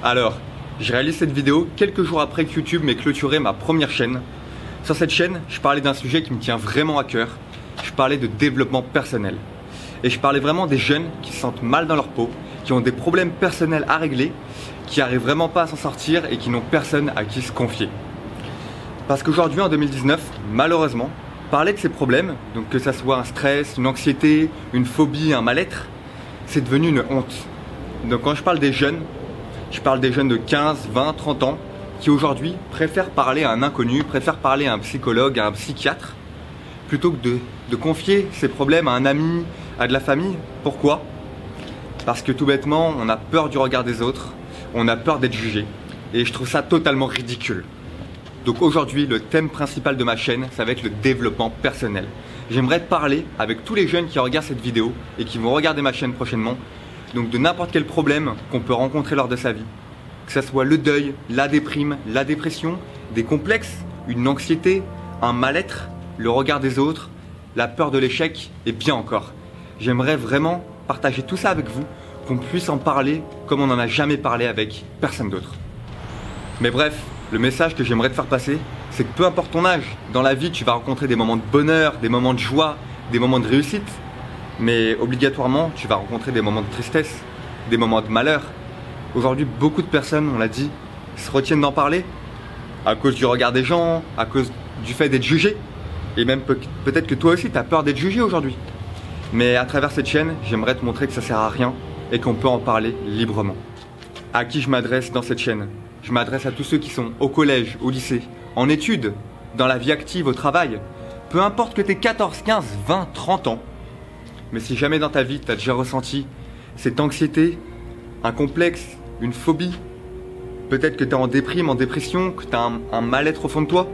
Alors, je réalise cette vidéo quelques jours après que YouTube m'ait clôturé ma première chaîne. Sur cette chaîne, je parlais d'un sujet qui me tient vraiment à cœur. Je parlais de développement personnel. Et je parlais vraiment des jeunes qui se sentent mal dans leur peau, qui ont des problèmes personnels à régler, qui n'arrivent vraiment pas à s'en sortir et qui n'ont personne à qui se confier. Parce qu'aujourd'hui, en 2019, malheureusement, parler de ces problèmes, donc que ça soit un stress, une anxiété, une phobie, un mal-être, c'est devenu une honte. Donc quand je parle des jeunes, je parle des jeunes de 15, 20, 30 ans qui aujourd'hui préfèrent parler à un inconnu, préfèrent parler à un psychologue, à un psychiatre, plutôt que de confier ces problèmes à un ami, à de la famille. Pourquoi? Parce que tout bêtement, on a peur du regard des autres, on a peur d'être jugé. Et je trouve ça totalement ridicule. Donc aujourd'hui, le thème principal de ma chaîne, ça va être le développement personnel. J'aimerais parler avec tous les jeunes qui regardent cette vidéo et qui vont regarder ma chaîne prochainement, donc de n'importe quel problème qu'on peut rencontrer lors de sa vie. Que ce soit le deuil, la déprime, la dépression, des complexes, une anxiété, un mal-être, le regard des autres, la peur de l'échec et bien encore. J'aimerais vraiment partager tout ça avec vous, qu'on puisse en parler comme on n'en a jamais parlé avec personne d'autre. Mais bref, le message que j'aimerais te faire passer, c'est que peu importe ton âge, dans la vie tu vas rencontrer des moments de bonheur, des moments de joie, des moments de réussite, mais obligatoirement tu vas rencontrer des moments de tristesse, des moments de malheur. Aujourd'hui, beaucoup de personnes, on l'a dit, se retiennent d'en parler à cause du regard des gens, à cause du fait d'être jugé, et même peut-être que toi aussi tu as peur d'être jugé aujourd'hui. Mais à travers cette chaîne, j'aimerais te montrer que ça sert à rien et qu'on peut en parler librement. À qui je m'adresse dans cette chaîne? Je m'adresse à tous ceux qui sont au collège, au lycée, en études, dans la vie active, au travail. Peu importe que tu aies 14, 15, 20, 30 ans. Mais si jamais dans ta vie, tu as déjà ressenti cette anxiété, un complexe, une phobie, peut-être que tu es en déprime, en dépression, que tu as un mal-être au fond de toi,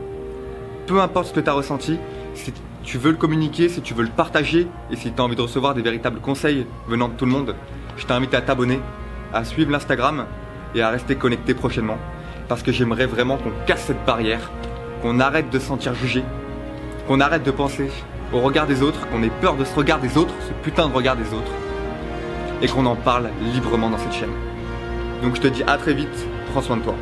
peu importe ce que tu as ressenti, si tu veux le communiquer, si tu veux le partager et si tu as envie de recevoir des véritables conseils venant de tout le monde, je t'invite à t'abonner, à suivre l'Instagram et à rester connecté prochainement parce que j'aimerais vraiment qu'on casse cette barrière, qu'on arrête de se sentir jugé, qu'on arrête de penser au regard des autres, qu'on ait peur de ce regard des autres, ce putain de regard des autres et qu'on en parle librement dans cette chaîne. Donc je te dis à très vite, prends soin de toi.